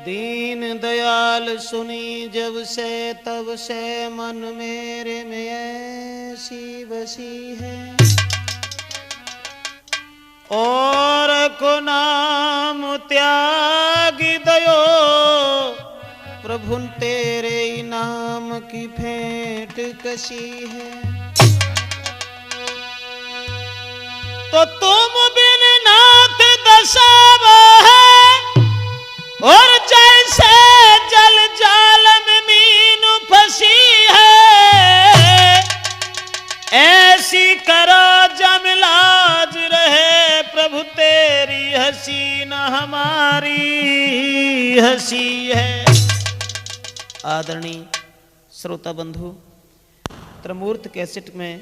दीन दयाल सुनी जब से तब से मन मेरे में ऐसी बसी है। और को नाम त्यागी दयो प्रभु तेरे नाम की भेंट कसी है। तो तुम बिन नाथ दसावा है और जैसे जल जाल में मीन फंसी है ऐसी करो जमलाज रहे प्रभु तेरी हंसी न हमारी हंसी है। आदरणीय श्रोता बंधु, त्रिमूर्त कैसेट में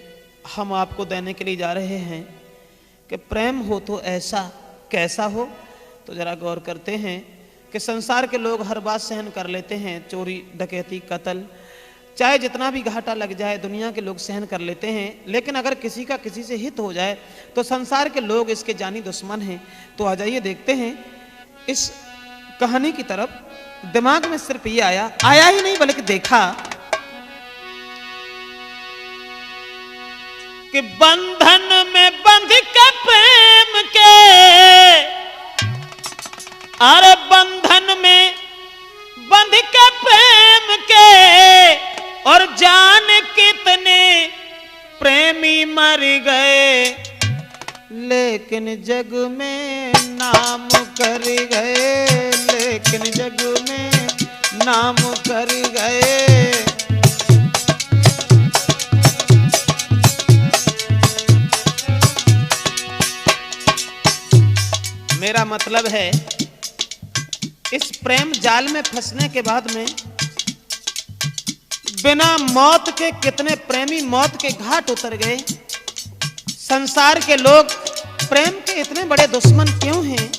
हम आपको देने के लिए जा रहे हैं कि प्रेम हो तो ऐसा कैसा हो। तो जरा गौर करते हैं कि संसार के लोग हर बात सहन कर लेते हैं, चोरी डकैती कत्ल चाहे जितना भी घाटा लग जाए दुनिया के लोग सहन कर लेते हैं, लेकिन अगर किसी का किसी से हित हो जाए तो संसार के लोग इसके जानी दुश्मन हैं। तो आ जाइए देखते हैं इस कहानी की तरफ। दिमाग में सिर्फ ये आया ही नहीं बल्कि देखा कि बंधन में बंध के प्रेम के, अरे बंधन में बंध के प्रेम के और जान कितने प्रेमी मर गए लेकिन जग में नाम कर गए, लेकिन जग में नाम कर गए। मेरा मतलब है इस प्रेम जाल में फंसने के बाद में बिना मौत के कितने प्रेमी मौत के घाट उतर गए। संसार के लोग प्रेम के इतने बड़े दुश्मन क्यों हैं?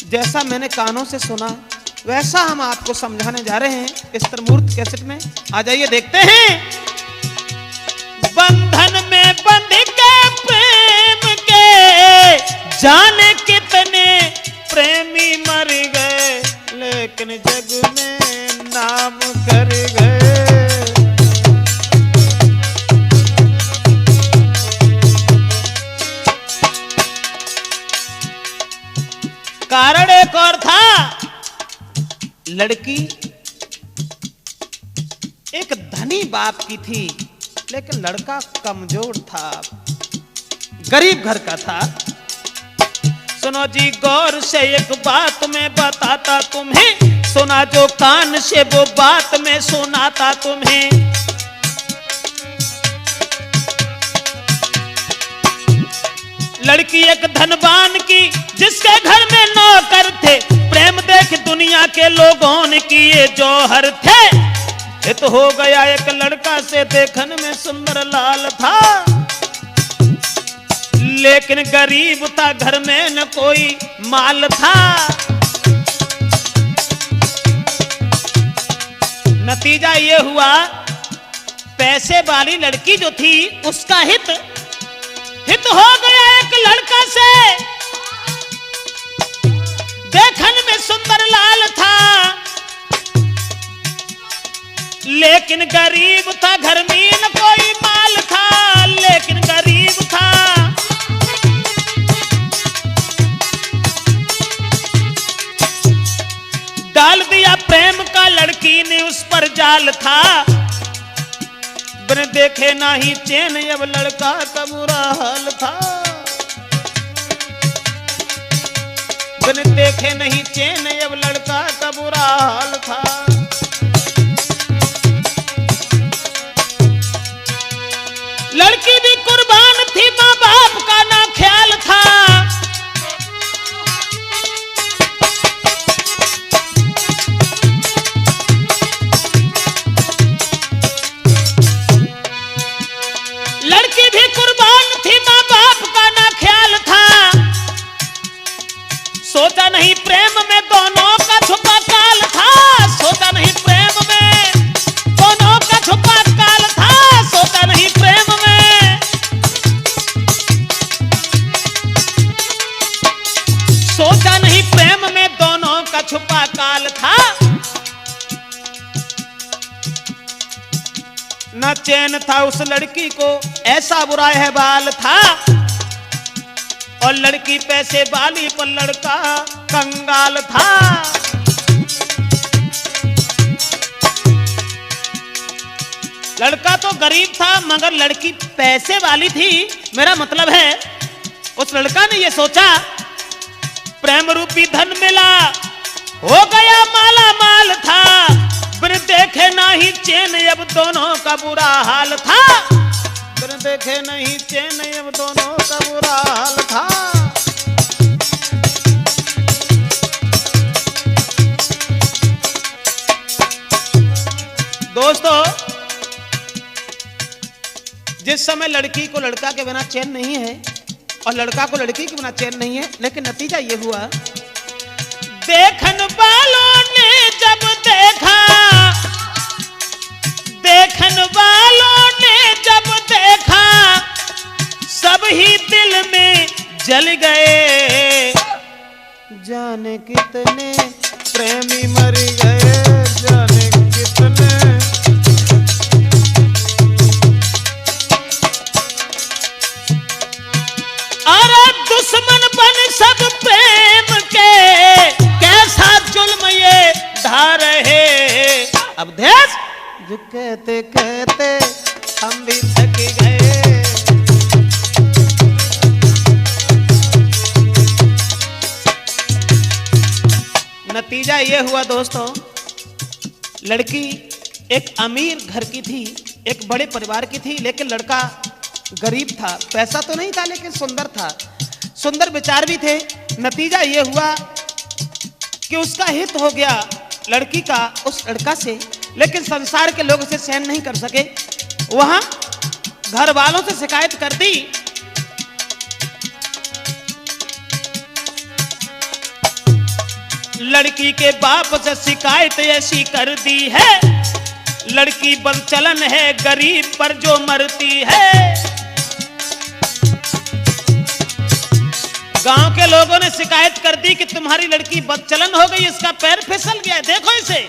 जैसा मैंने कानों से सुना वैसा हम आपको समझाने जा रहे हैं इस त्रिमूर्त कैसेट में। आ जाइए देखते हैं। बंधन में बंध के प्रेम के जाने कितने प्रेमी मर गए लेकिन जग में नाम कर गए। कारण एक और था। लड़की एक धनी बाप की थी लेकिन लड़का कमजोर था, गरीब घर का था। सुनो जी गौर से एक बात मैं बताता तुम्हें, सुना जो कान से वो बात मैं सुनाता तुम्हें। लड़की एक धनवान की जिसके घर में नौकर थे, प्रेम देख दुनिया के लोगों ने किए जौहर थे। हित हो गया एक लड़का से देखने में सुंदर लाल था, लेकिन गरीब था घर में न कोई माल था। नतीजा ये हुआ पैसे वाली लड़की जो थी उसका हित हो गया एक लड़का से, देखने में सुंदर लाल था लेकिन गरीब था, घर में न कोई माल था लेकिन गरीब था। डाल दिया प्रेम का लड़की ने उस पर जाल था, बिन देखे ना ही चैन अब लड़का का बुरा हाल था। बिन देखे नहीं चैन अब लड़का का बुरा हाल था। लड़की भी कुर्बान थी, माँ बाप का ना ख्याल था। लड़की भी कुर्बान थी, माँ बाप का ना ख्याल था। सोचा नहीं प्रेम में दोनों का छुपा काल था, सोचा नहीं प्रेम में दोनों का छुपा काल था, सोचा नहीं प्रेम में। सोचा नहीं प्रेम में दोनों का छुपा काल था। ना चैन था उस लड़की को, ऐसा बुरा है बाल था। और लड़की पैसे वाली पर लड़का कंगाल था। लड़का तो गरीब था मगर लड़की पैसे वाली थी। मेरा मतलब है उस लड़का ने ये सोचा प्रेम रूपी धन मिला, हो गया माला माल था। बिन देखे नहीं चैन अब दोनों का बुरा हाल था। बिन देखे नहीं चैन अब दोनों का बुरा हाल था। दोस्तों, जिस समय लड़की को लड़का के बिना चैन नहीं है और लड़का को लड़की के बिना चैन नहीं है, लेकिन नतीजा ये हुआ देखन वालों ने जब देखा, देखन वालों ने जब देखा, सब ही दिल में जल गए। जाने कितने प्रेमी मर गए, जाने कितने। अरे दुश्मन बन सब प्रेम के, कैसा जुल्म ये ढा रहे। अब देश जो कहते कहते हम भी थक गए। नतीजा ये हुआ दोस्तों, लड़की एक अमीर घर की थी, एक बड़े परिवार की थी, लेकिन लड़का गरीब था। पैसा तो नहीं था लेकिन सुंदर था, सुंदर विचार भी थे। नतीजा ये हुआ कि उसका हित हो गया लड़की का उस लड़का से, लेकिन संसार के लोग उसे सहन नहीं कर सके। वहां घर वालों से शिकायत कर दी। लड़की के बाप से शिकायत ऐसी कर दी है, लड़की बदचलन है गरीब पर जो मरती है। गांव के लोगों ने शिकायत कर दी कि तुम्हारी लड़की बदचलन हो गई, इसका पैर फिसल गया, देखो इसे।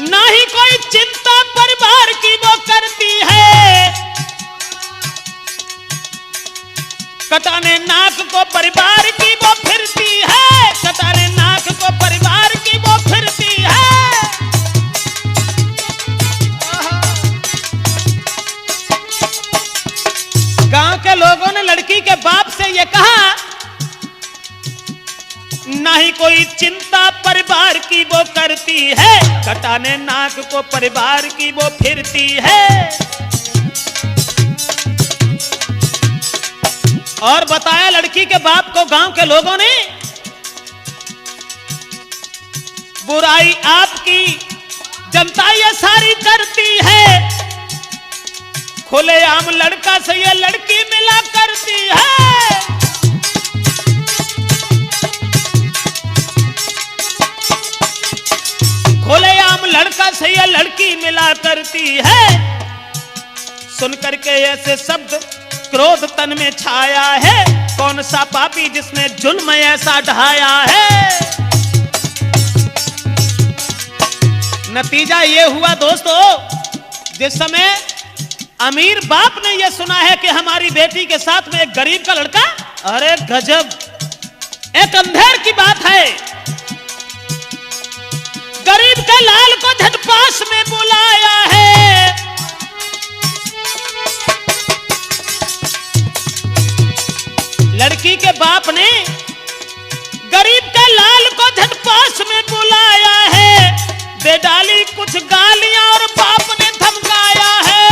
ना ही कोई चिंता परिवार की वो करती है, कटाने नाक को परिवार की वो फिरती है, कटाने नाक को परिवार की वो फिरती है। गांव के लोगों ने लड़की के बाप से ये कहा, ना ही कोई चिंता परिवार की वो करती है, कटाने नाक को परिवार की वो फिरती है। और बताया लड़की के बाप को गांव के लोगों ने, बुराई आपकी जनता ये सारी करती है, खुलेआम लड़का से ये लड़की मिला करती है। खुलेआम लड़का से ये लड़की मिला करती है। सुनकर के ऐसे शब्द क्रोध तन में छाया है, कौन सा पापी जिसने जुल्म ऐसा ढाया है। नतीजा ये हुआ दोस्तों, जिस समय अमीर बाप ने यह सुना है कि हमारी बेटी के साथ में एक गरीब का लड़का, अरे गजब, एक अंधेर की बात है। गरीब के लाल को झट पास में बुलाया है। लड़की के बाप ने गरीब के लाल को झट पास में बुलाया है, दे डाली कुछ गालियां और बाप ने धमकाया है।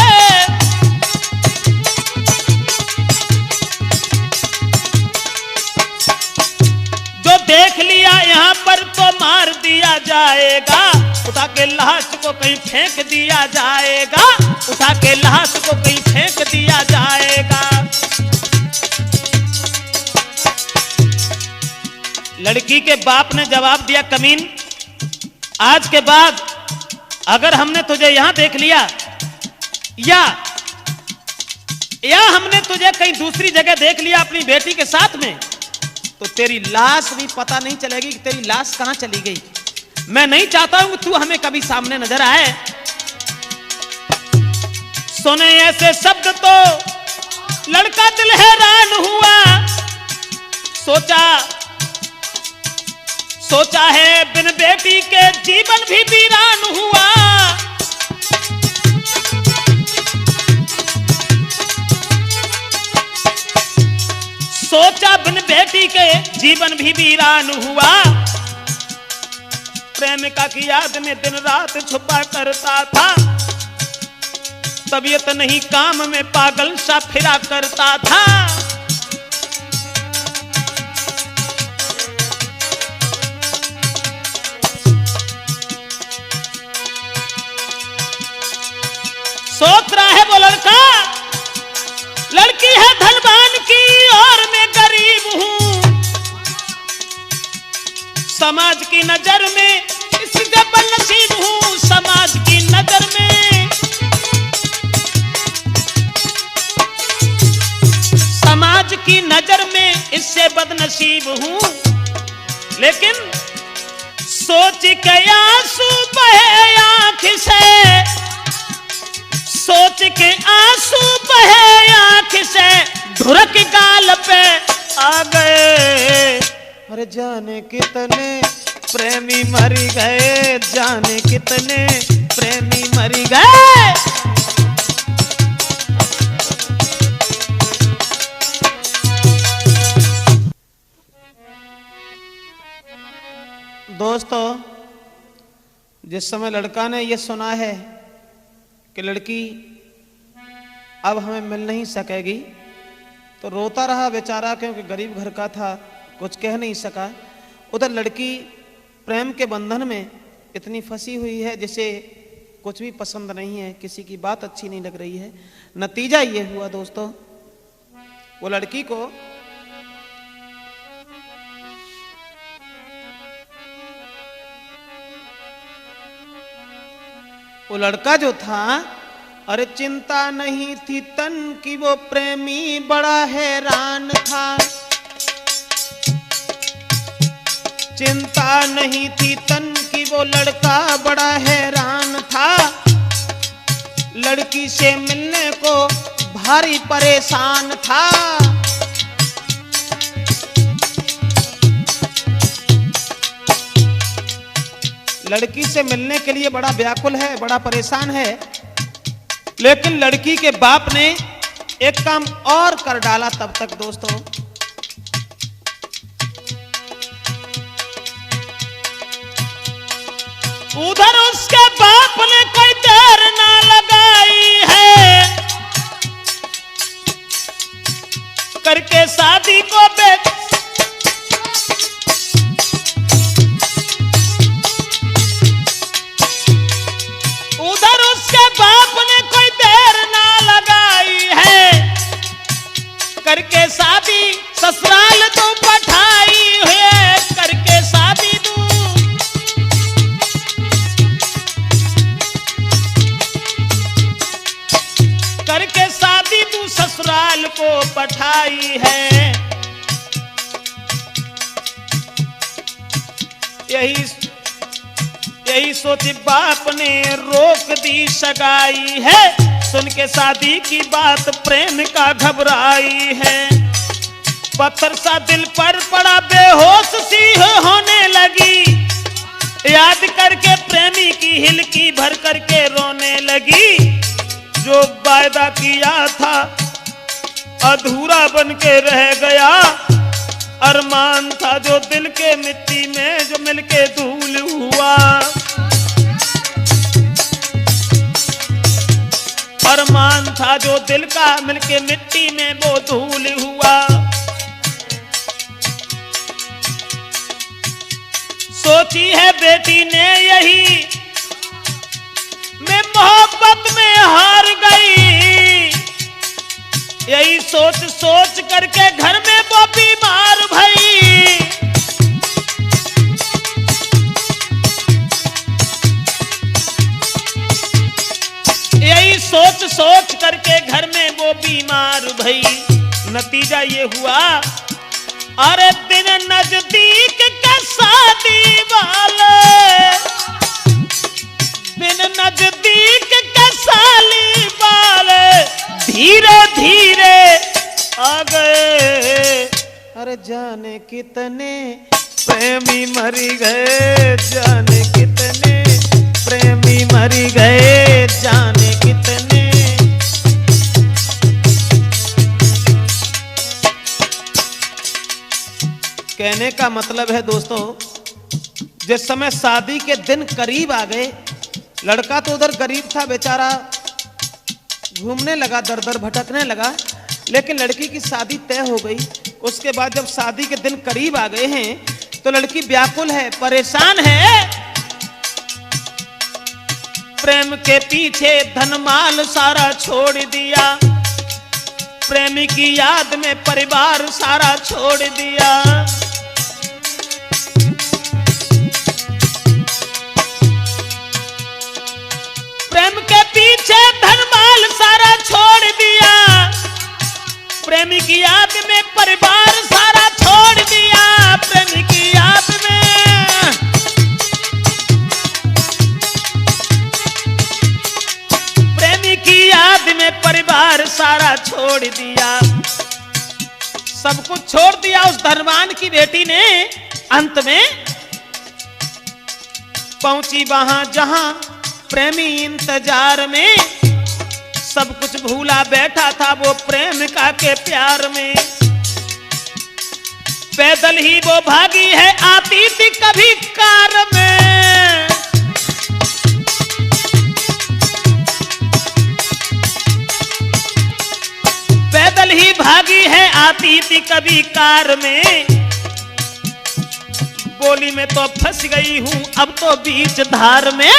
जो देख लिया यहाँ पर तो मार दिया जाएगा, उठा के लाश को कहीं फेंक दिया जाएगा, उठा के लाश को कहीं फेंक दिया जाएगा। लड़की के बाप ने जवाब दिया, कमीन, आज के बाद अगर हमने तुझे यहां देख लिया या हमने तुझे कहीं दूसरी जगह देख लिया अपनी बेटी के साथ में, तो तेरी लाश भी पता नहीं चलेगी कि तेरी लाश कहां चली गई। मैं नहीं चाहता हूं तू हमें कभी सामने नजर आए। सुने ऐसे शब्द तो लड़का दिल हैरान हुआ, सोचा है बिन बेटी के जीवन भी वीरान हुआ। सोचा बिन बेटी के जीवन भी वीरान हुआ। प्रेमिका की याद में दिन रात छुपा करता था, तबीयत नहीं काम में पागल सा फिरा करता था। सोच रहा है वो लड़का, लड़की है धनवान की और मैं गरीब हूं। समाज की नजर में इससे बदनसीब हूं, समाज की नजर में, समाज की नजर में इससे बदनसीब हूं। लेकिन सोच के आंसू बहे आंख से, सोच के आंसू बहे आंख से, धुरक गाल पे आ गए। अरे जाने कितने प्रेमी मरी गए, जाने कितने प्रेमी मरी गए। दोस्तों, जिस समय लड़का ने यह सुना है कि लड़की अब हमें मिल नहीं सकेगी, तो रोता रहा बेचारा, क्योंकि गरीब घर का था, कुछ कह नहीं सका। उधर लड़की प्रेम के बंधन में इतनी फंसी हुई है जिसे कुछ भी पसंद नहीं है, किसी की बात अच्छी नहीं लग रही है। नतीजा ये हुआ दोस्तों, वो लड़की को वो लड़का जो था, अरे चिंता नहीं थी तन की, वो प्रेमी बड़ा हैरान था। चिंता नहीं थी तन की, वो लड़का बड़ा हैरान था। लड़की से मिलने को भारी परेशान था। लड़की से मिलने के लिए बड़ा व्याकुल है, बड़ा परेशान है। लेकिन लड़की के बाप ने एक काम और कर डाला तब तक दोस्तों। उधर उसके बाप ने कोई देर ना लगाई है, करके शादी को उधर उसके बाप ने कोई देर ना लगाई है, करके शादी ससुराल तो पठाई है, करके शादी तू करके शादी तू ससुराल को पठाई है। यही सोच बाप ने रोक दी सगाई है। सुन के शादी की बात प्रेम का घबराई है। पत्थर सा दिल पर पड़ा, बेहोश सी होने लगी। याद करके प्रेमी की हिलकी भर करके रोने लगी। जो वायदा किया था अधूरा बन के रह गया। अरमान था जो दिल के मिट्टी में जो मिलके धूल हुआ। अरमान था जो दिल का मिलके मिट्टी में वो धूल हुआ। सोची है बेटी ने यही, मैं मोहब्बत में हार गई। यही सोच सोच करके घर में वो बीमार भई। यही सोच सोच करके घर में वो बीमार भई। नतीजा ये हुआ अरे दिन नजदीक के शादी वाले, दिन नजदीक के साली वाले धीरे धीरे आ गए। अरे जाने कितने प्रेमी मरी गए, जाने कितने प्रेमी मरी गए, जाने कितने। कहने का मतलब है दोस्तों, जिस समय शादी के दिन करीब आ गए, लड़का तो उधर गरीब था बेचारा, घूमने लगा, दर दर भटकने लगा, लेकिन लड़की की शादी तय हो गई। उसके बाद जब शादी के दिन करीब आ गए हैं तो लड़की व्याकुल है, परेशान है। प्रेम के पीछे धनमाल सारा छोड़ दिया, प्रेमी की याद में परिवार सारा छोड़ दिया। प्रेम के पीछे धनमाल सारा छोड़ दिया, प्रेमी की याद में परिवार सारा छोड़ दिया, प्रेमी की याद में। प्रेमी की याद में परिवार सारा छोड़ दिया, सब कुछ छोड़ दिया उस धनवान की बेटी ने। अंत में पहुंची वहां जहां प्रेमी इंतजार में, सब कुछ भूला बैठा था वो प्रेमिका के प्यार में। पैदल ही वो भागी है, आती थी कभी कार में। पैदल ही भागी है, आती थी कभी कार में। बोली में तो फंस गई हूं अब तो बीच धार में,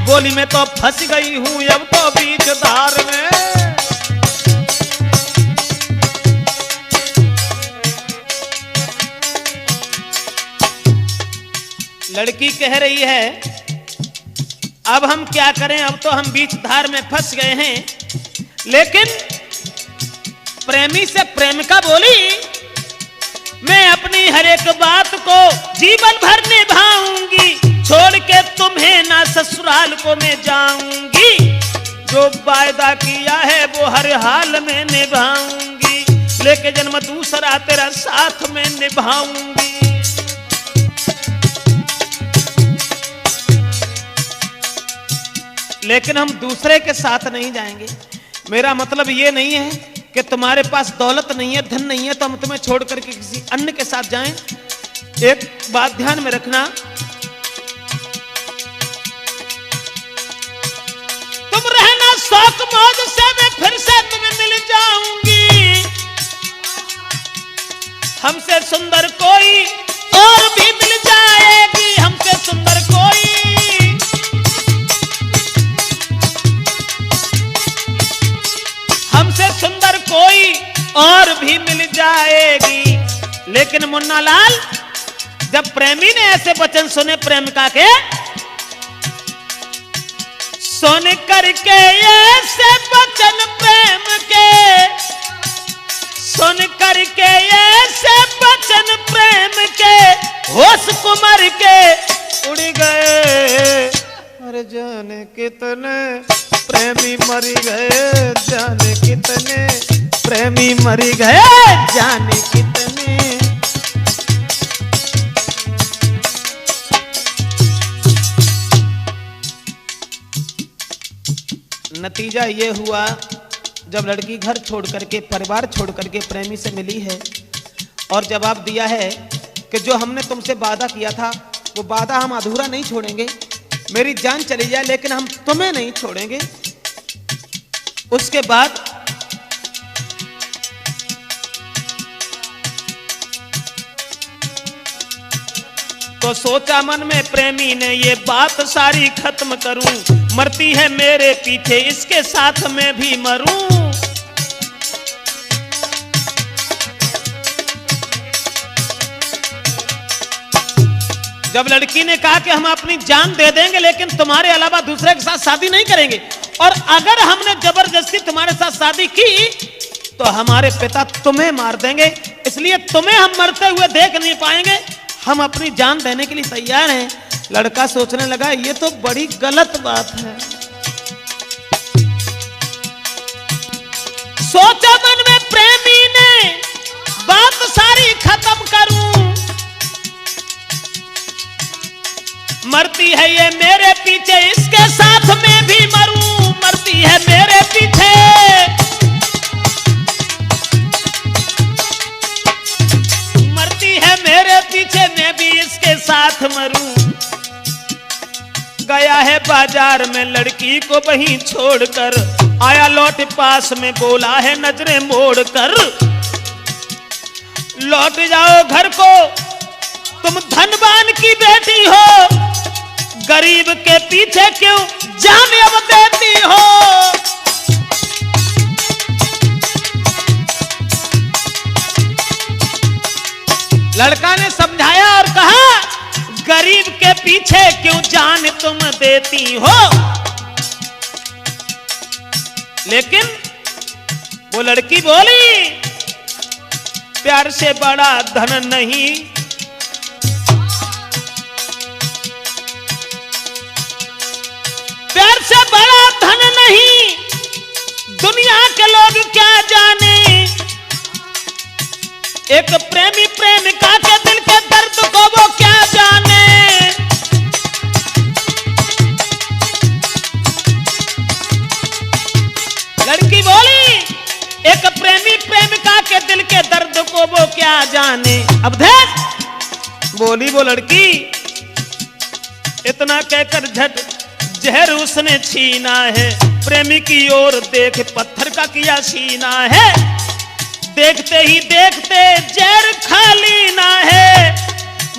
बोली में तो फंस गई हूं अब तो बीच धार में। लड़की कह रही है अब हम क्या करें, अब तो हम बीच धार में फंस गए हैं। लेकिन प्रेमी से प्रेमिका बोली मैं अपनी हर एक बात को जीवन भर निभाऊंगी, छोड़ के तुम्हें ना ससुराल को मैं जाऊंगी, जो वायदा किया है वो हर हाल में निभाऊंगी, लेके जन्म दूसरा तेरा साथ में निभाऊंगी। लेकिन हम दूसरे के साथ नहीं जाएंगे। मेरा मतलब ये नहीं है कि तुम्हारे पास दौलत नहीं है, धन नहीं है तो हम तुम्हें छोड़ करके किसी अन्य के साथ जाएं। एक बात ध्यान में रखना, तुम रहना शौक मौज से, मैं फिर से तुम्हें मिल जाऊंगी। हमसे सुंदर कोई और भी मिल जाएगी, हमसे सुंदर कोई। हमसे सुंदर कोई और भी मिल जाएगी। लेकिन मुन्ना लाल, जब प्रेमी ने ऐसे वचन सुने प्रेमिका के, सुन करके ऐसे वचन प्रेम के, सुन करके ऐसे वचन प्रेम के, होश कुमार के उड़ गए। अरे जाने कितने प्रेमी मरी गए, जाने कितने प्रेमी मरी गए, जाने कितने। नतीजा ये हुआ, जब लड़की घर छोड़ करके, परिवार छोड़ करके प्रेमी से मिली है और जवाब दिया है कि जो हमने तुमसे वादा किया था वो वादा हम अधूरा नहीं छोड़ेंगे, मेरी जान चली जाए लेकिन हम तुम्हें नहीं छोड़ेंगे। उसके बाद तो सोचा मन में प्रेमी ने ये बात सारी खत्म करूं, मरती है मेरे पीछे इसके साथ मैं भी मरूं। जब लड़की ने कहा कि हम अपनी जान दे देंगे लेकिन तुम्हारे अलावा दूसरे के साथ शादी नहीं करेंगे, और अगर हमने जबरदस्ती तुम्हारे साथ शादी की तो हमारे पिता तुम्हें मार देंगे, इसलिए तुम्हें हम मरते हुए देख नहीं पाएंगे, हम अपनी जान देने के लिए तैयार हैं। लड़का सोचने लगा ये तो बड़ी गलत बात है। सोचा मन में प्रेमी ने बात सारी खत्म करूं, मरती है ये मेरे पीछे इसके साथ मैं भी मरूं, मरती है मेरे पीछे, मरती है मेरे पीछे मैं भी इसके साथ मरूं। गया है बाजार में लड़की को वहीं छोड़कर, आया लौट पास में बोला है नजरें मोड़कर, लौट जाओ घर को तुम धनवान की बेटी हो, गरीब के पीछे क्यों जान अब देती हो। लड़का ने समझाया और कहा गरीब के पीछे क्यों जान तुम देती हो। लेकिन वो लड़की बोली प्यार से बड़ा धन नहीं, प्यार से बड़ा धन नहीं, दुनिया के लोग क्या जाने, एक प्रेमी प्रेमिका के दिल के दर्द को वो क्या जाने। लड़की बोली एक प्रेमी प्रेमिका के दिल के दर्द को वो क्या जाने। अब देख बोली वो लड़की, इतना कहकर झट जहर उसने छीना है, प्रेमी की ओर देख पत्थर का किया सीना है, देखते ही देखते जहर खाली ना है,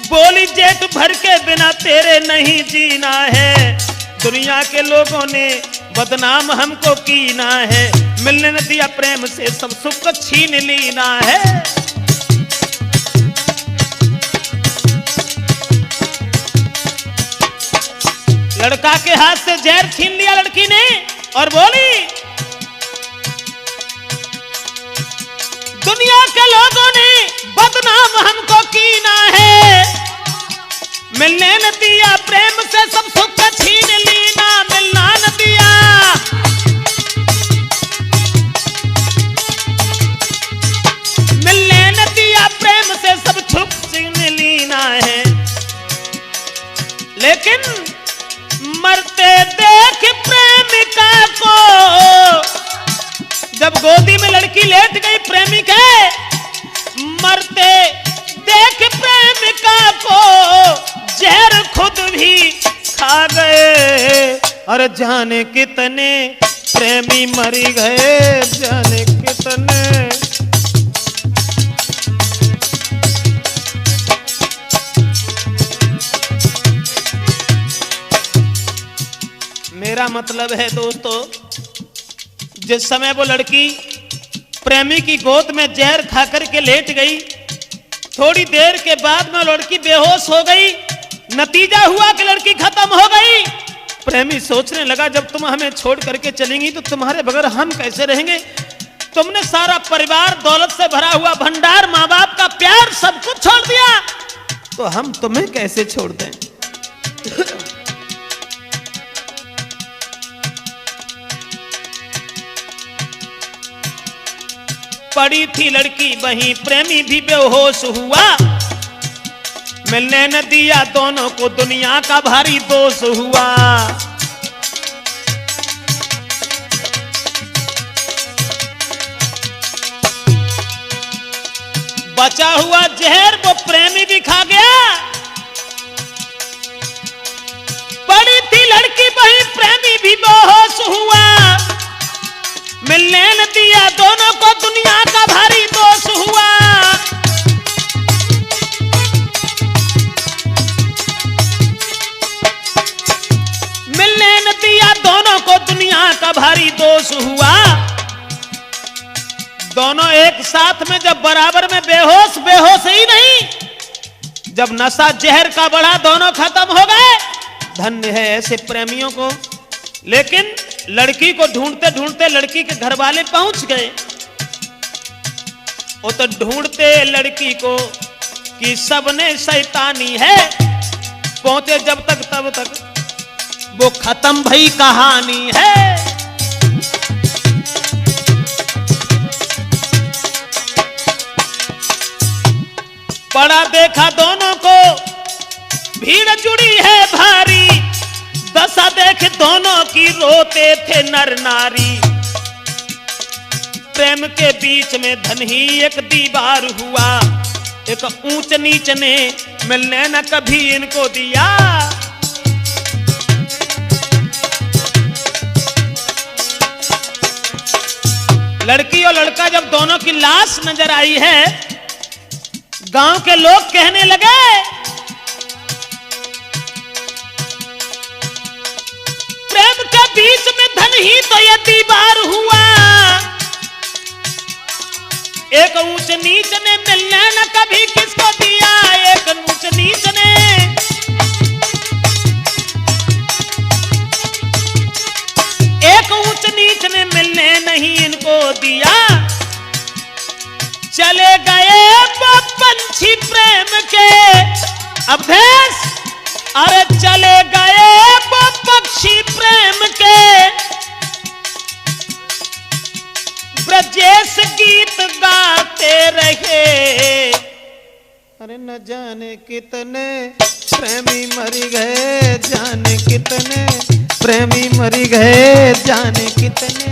बोली जेठ भर के बिना तेरे नहीं जीना है, दुनिया के लोगों ने बदनाम हमको कीना है, मिलने न दिया प्रेम से सब सुख छीन लीना है। लड़का के हाथ से जहर छीन लिया लड़की ने और बोली दुनिया के लोगों ने बदनाम हमको कीना है, मिलने न दिया प्रेम से सब सुख छीन लीना, मिलना न दिया, मिलने न दिया प्रेम से सब सुख छीन लीना है। लेकिन मरते देख प्रेमिका को, जब गोदी में लड़की लेट गई प्रेमी के, मरते देख प्रेमिका को जहर खुद भी खा गए, और जाने कितने प्रेमी मर गए, जाने कितने। मेरा मतलब है दोस्तों, जिस समय वो लड़की प्रेमी की गोद में जहर खाकर के लेट गई, थोड़ी देर के बाद में लड़की बेहोश हो गई, नतीजा हुआ कि लड़की खत्म हो गई। प्रेमी सोचने लगा जब तुम हमें छोड़ करके चलेंगी तो तुम्हारे बगैर हम कैसे रहेंगे, तुमने सारा परिवार दौलत से भरा हुआ भंडार, माँ बाप का प्यार सब कुछ छोड़ दिया, तो हम तुम्हें कैसे छोड़ दें। पड़ी थी लड़की वहीं प्रेमी भी बेहोश हुआ, मिलने न दिया दोनों को दुनिया का भारी दोष हुआ। बचा हुआ जहर वो प्रेमी भी खा गया, पड़ी थी लड़की वहीं प्रेमी भी बेहोश हुआ, मिलने न दिया दोनों को दुनिया का भारी दोष हुआ। मिलने न दिया दोनों को दुनिया का भारी दोष हुआ। दोनों एक साथ में जब बराबर में बेहोश, बेहोश ही नहीं, जब नशा जहर का बढ़ा दोनों खत्म हो गए। धन्य है ऐसे प्रेमियों को। लेकिन लड़की को ढूंढते ढूंढते लड़की के घर वाले पहुंच गए। वो तो ढूंढते लड़की को कि सबने शैतानी है, पहुंचे जब तक तब तक वो खत्म भई कहानी है। पढ़ा देखा दोनों को भीड़ जुड़ी है भारी, दशा देख दोनों की रोते थे नर नारी। प्रेम के बीच में धन ही एक दीवार हुआ, एक ऊंच नीच ने मिलने न कभी इनको दिया। लड़की और लड़का जब दोनों की लाश नजर आई है, गांव के लोग कहने लगे प्रेम के बीच में धन ही तो ये दीवार हुआ, एक ऊंच नीच ने मिलने न कभी किसको दिया। एक ऊंच नीच ने मिलने नहीं इनको दिया। चले गए वो पंछी प्रेम के अवधेश, अरे चले गए वो पक्षी प्रेम के, ब्रजेश गीत गाते रहे। अरे न जाने कितने प्रेमी मरी गए, जाने कितने प्रेमी मरी गए, जाने कितने।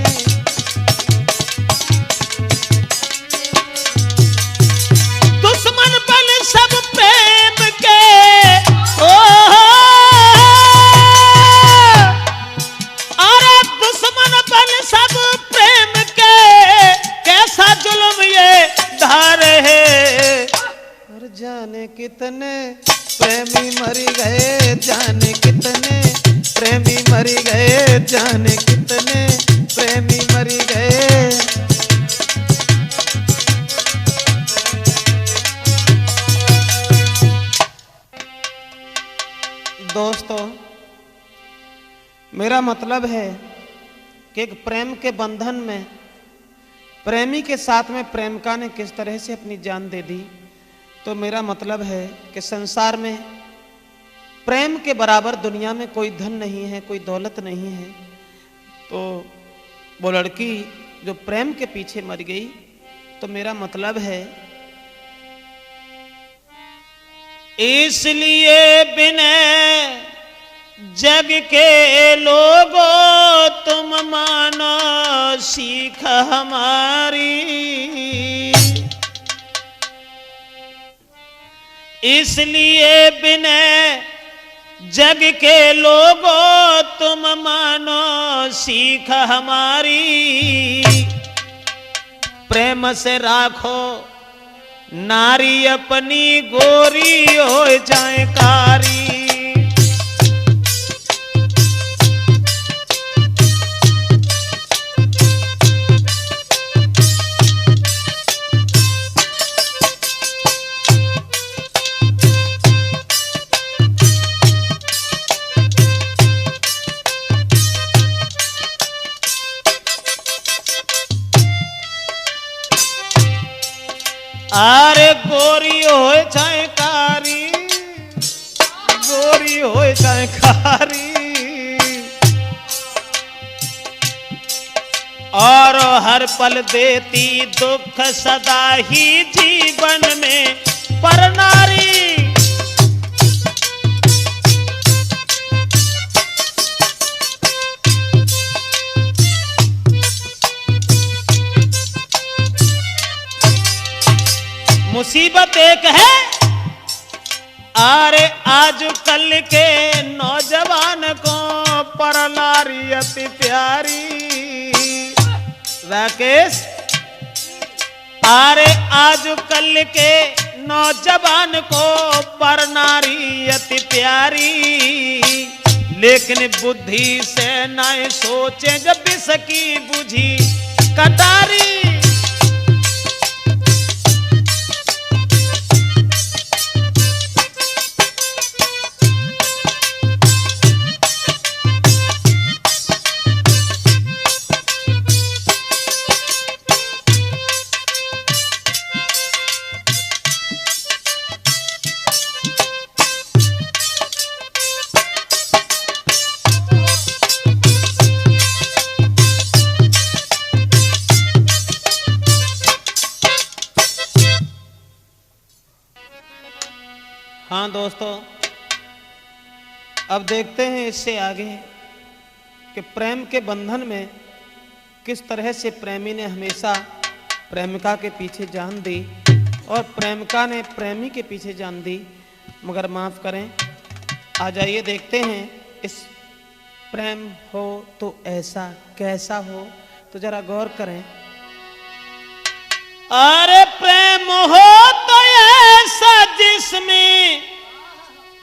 दुश्मन बन सब प्रेम के, ओ अरे दुश्मन बन सब प्रेम के, कैसा जुल्म ये ढा रहे। और जाने कितने प्रेमी मरी गए, जाने कितने प्रेमी मरी गए, जाने कितने प्रेमी मरी गए। दोस्तों, मेरा मतलब है कि एक प्रेम के बंधन में प्रेमी के साथ में प्रेमिका ने किस तरह से अपनी जान दे दी। तो मेरा मतलब है कि संसार में प्रेम के बराबर दुनिया में कोई धन नहीं है, कोई दौलत नहीं है। तो वो लड़की जो प्रेम के पीछे मर गई, तो मेरा मतलब है इसलिए बिना जग के लोगों तुम मानो सीख हमारी, इसलिए बिना जग के लोगों तुम मानो सीख हमारी। प्रेम से राखो नारी अपनी, गोरी हो जाए कारी। अरे गोरी हो चाहे कारी, गोरी हो चाहे कारी, और हर पल देती दुख सदा ही जीवन में पर नारी। मुसीबत एक है, अरे आज कल के नौजवान को पर नारी अति प्यारी। राकेश, अरे आज कल के नौजवान को पर नारी अति प्यारी, लेकिन बुद्धि से न सोचे जब इसकी बुझी कटारी। हाँ दोस्तों, अब देखते हैं इससे आगे कि प्रेम के बंधन में किस तरह से प्रेमी ने हमेशा प्रेमिका के पीछे जान दी और प्रेमिका ने प्रेमी के पीछे जान दी। मगर माफ करें, आ जाइए देखते हैं इस प्रेम हो तो ऐसा कैसा हो, तो जरा गौर करें। अरे प्रेम हो तो ऐसा जिसमें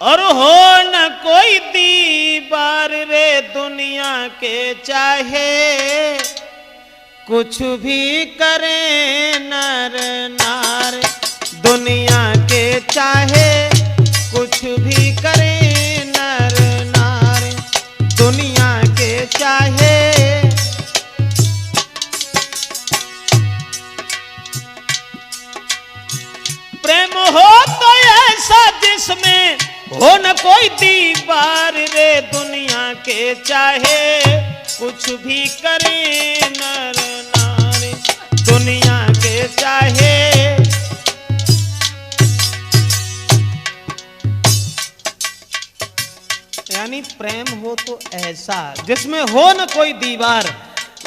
और हो न कोई दीवार रे दुनिया के चाहे कुछ भी करे नर नार, दुनिया के चाहे कुछ भी करे नर नार, दुनिया के चाहे। प्रेम हो तो ऐसा जिसमें हो न कोई दीवार रे दुनिया के चाहे कुछ भी करे नर नारी, दुनिया के चाहे। यानी प्रेम हो तो ऐसा जिसमें हो न कोई दीवार,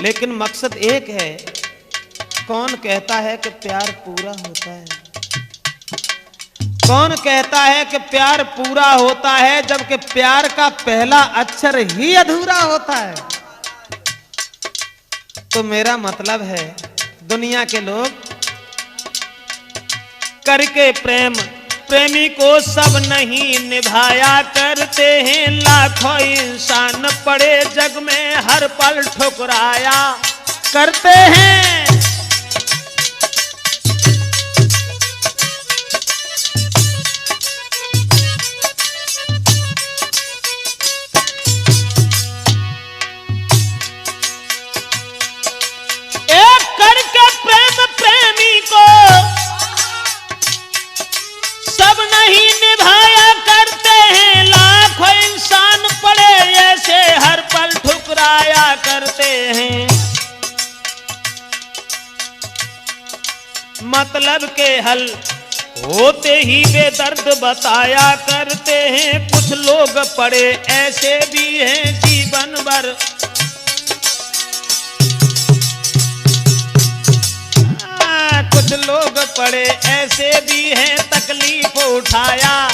लेकिन मकसद एक है। कौन कहता है कि प्यार पूरा होता है? कौन कहता है कि प्यार पूरा होता है जबकि प्यार का पहला अक्षर ही अधूरा होता है? तो मेरा मतलब है, दुनिया के लोग करके प्रेम प्रेमी को सब नहीं निभाया करते हैं। लाखों इंसान पड़े जग में हर पल ठुकराया करते हैं। मतलब के हल होते ही बेदर्द बताया करते हैं। कुछ लोग पड़े ऐसे भी हैं जीवन भर, कुछ लोग पड़े ऐसे भी हैं तकलीफ उठाया।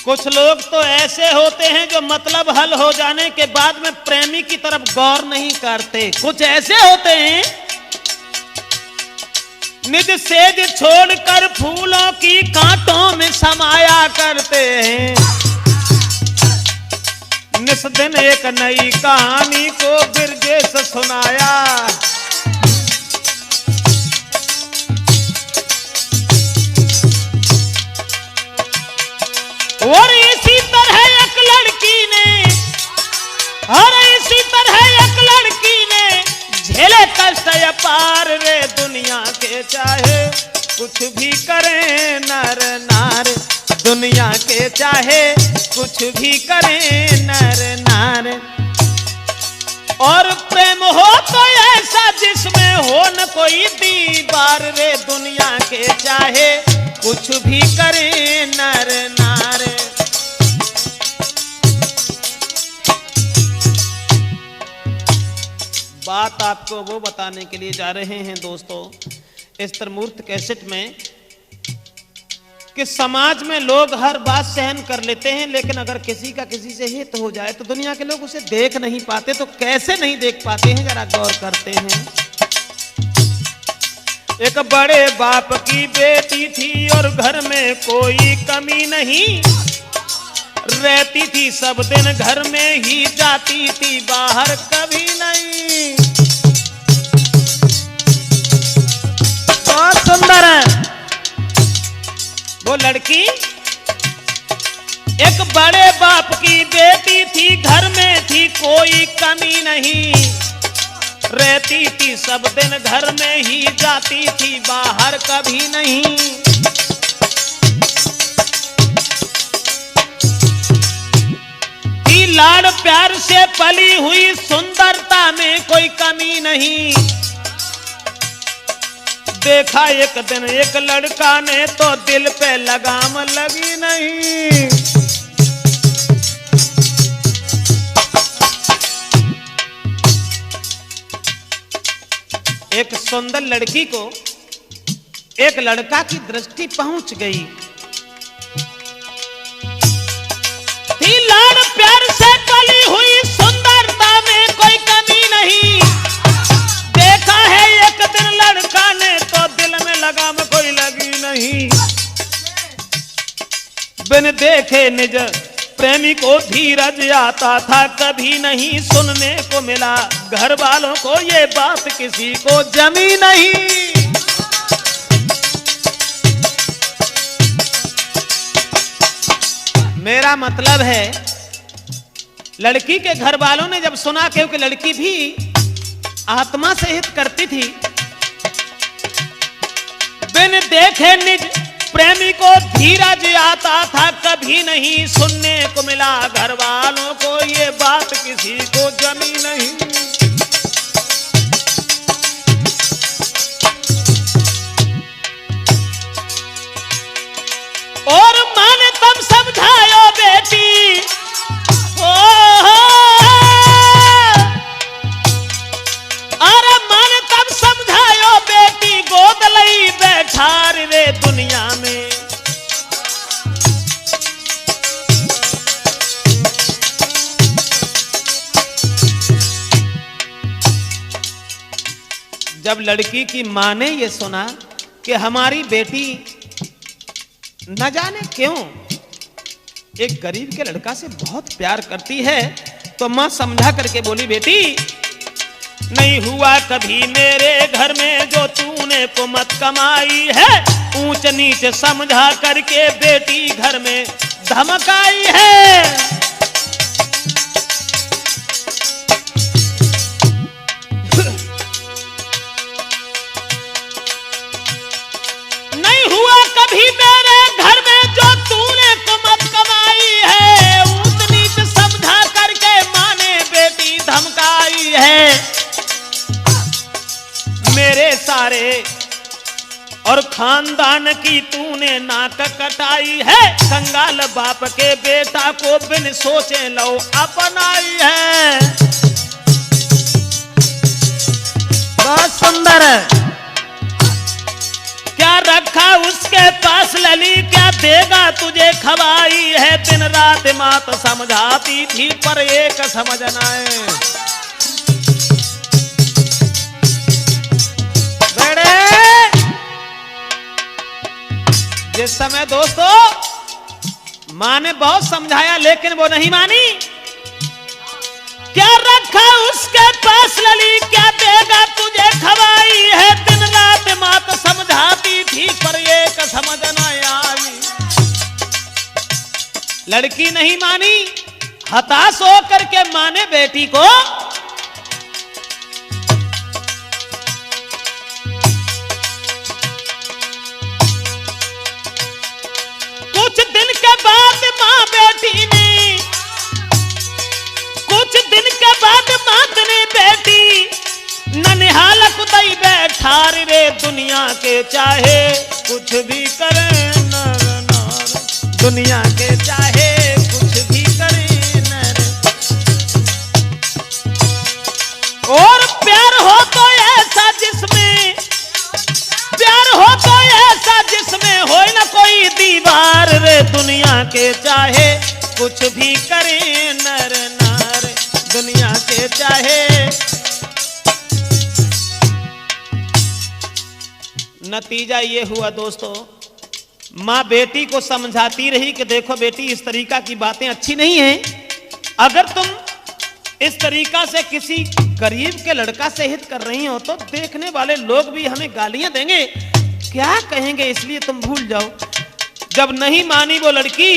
कुछ लोग तो ऐसे होते हैं जो मतलब हल हो जाने के बाद में प्रेमी की तरफ गौर नहीं करते। कुछ ऐसे होते हैं निज सेज छोड़कर फूलों की कांटों में समाया करते हैं। निस दिन एक नई कहानी को बिरजेश सुनाया। और इसी तरह एक लड़की ने, और इसी तरह एक लड़की ने झेले कष्ट अपार रे दुनिया के चाहे कुछ भी करे नर नार, दुनिया के चाहे कुछ भी करे नर नार। और प्रेम हो तो ऐसा जिसमें हो न कोई दीवार रे दुनिया के चाहे कुछ भी करे नर नार। बात आपको वो बताने के लिए जा रहे हैं दोस्तों इस तरमूर्त कैसेट में कि समाज में लोग हर बात सहन कर लेते हैं, लेकिन अगर किसी का किसी से हित हो जाए तो दुनिया के लोग उसे देख नहीं पाते। तो कैसे नहीं देख पाते हैं, जरा गौर करते हैं। एक बड़े बाप की बेटी थी और घर में कोई कमी नहीं रहती थी। सब दिन घर में ही जाती थी, बाहर कभी नहीं। बहुत सुंदर है वो लड़की। एक बड़े बाप की बेटी थी, घर में थी कोई कमी नहीं रहती थी। सब दिन घर में ही जाती थी, बाहर कभी नहीं। थी लाड़ प्यार से पली हुई, सुंदरता में कोई कमी नहीं। देखा एक दिन एक लड़का ने तो दिल पे लगाम लगी नहीं। एक सुंदर लड़की को एक लड़का की दृष्टि पहुंच गई थी। लाड़ प्यार से पली हुई, सुंदरता में कोई कमी नहीं। देखा है एक दिन लड़का ने तो दिल में लगाम कोई लगी नहीं। बिन देखे निज प्रेमी को धीरज आता था, कभी नहीं सुनने को मिला। घर वालों को ये बात किसी को जमी नहीं। मेरा मतलब है, लड़की के घर वालों ने जब सुना क्योंकि लड़की भी आत्मा से हित करती थी, बिन देखे निज प्रेमी को धीरज आता था, कभी नहीं सुनने को मिला। घर वालों को ये बात किसी को जमी नहीं। और माँ ने तब समझायो बेटी, अरे माँ ने तब समझायो बेटी, गोद लई बैठा रे दुनिया में। जब लड़की की मां ने यह सुना कि हमारी बेटी न जाने क्यों एक गरीब के लड़का से बहुत प्यार करती है, तो मां समझा करके बोली, बेटी नहीं हुआ कभी मेरे घर में जो तूने कुमत कमाई है। ऊंच नीच समझा करके बेटी घर में धमकाई है। नहीं हुआ कभी मेरे घर में जो तूने कुमत कमाई है। ऊंच नीच समझा करके मां ने बेटी धमकाई है। मेरे सारे और खानदान की तूने नाक कटाई है। कंगाल बाप के बेटा को बिन सोचे लो अपनाई है। बहुत सुंदर है। क्या रखा उसके पास लली, क्या देगा तुझे खवाई है। दिन रात मात समझाती थी पर एक समझ न आए। जिस समय दोस्तों मां ने बहुत समझाया लेकिन वो नहीं मानी। क्या रखा उसके पास लली, क्या देगा तुझे खवाई है। दिन रात मात समझाती थी पर एक समझ न आई। लड़की नहीं मानी। हताश होकर के मां ने बेटी को कुछ दिन के बाद मां बेटी ने, कुछ दिन के बाद मां ने बेटी ननिहाल कुदाई बैठा रे दुनिया के चाहे कुछ भी करे नर नार। दुनिया के चाहे कुछ भी करे नर। और प्यार हो तो ऐसा जिसमें, प्यार हो तो ऐसा जिसमें हो न कोई दीवार रे। दुनिया के चाहे कुछ भी करे नर नार। दुनिया के चाहे। नतीजा ये हुआ दोस्तों, माँ बेटी को समझाती रही कि देखो बेटी इस तरीका की बातें अच्छी नहीं हैं। अगर तुम इस तरीका से किसी गरीब के लड़का से हित कर रही हो तो देखने वाले लोग भी हमें गालियां देंगे, क्या कहेंगे, इसलिए तुम भूल जाओ। जब नहीं मानी वो लड़की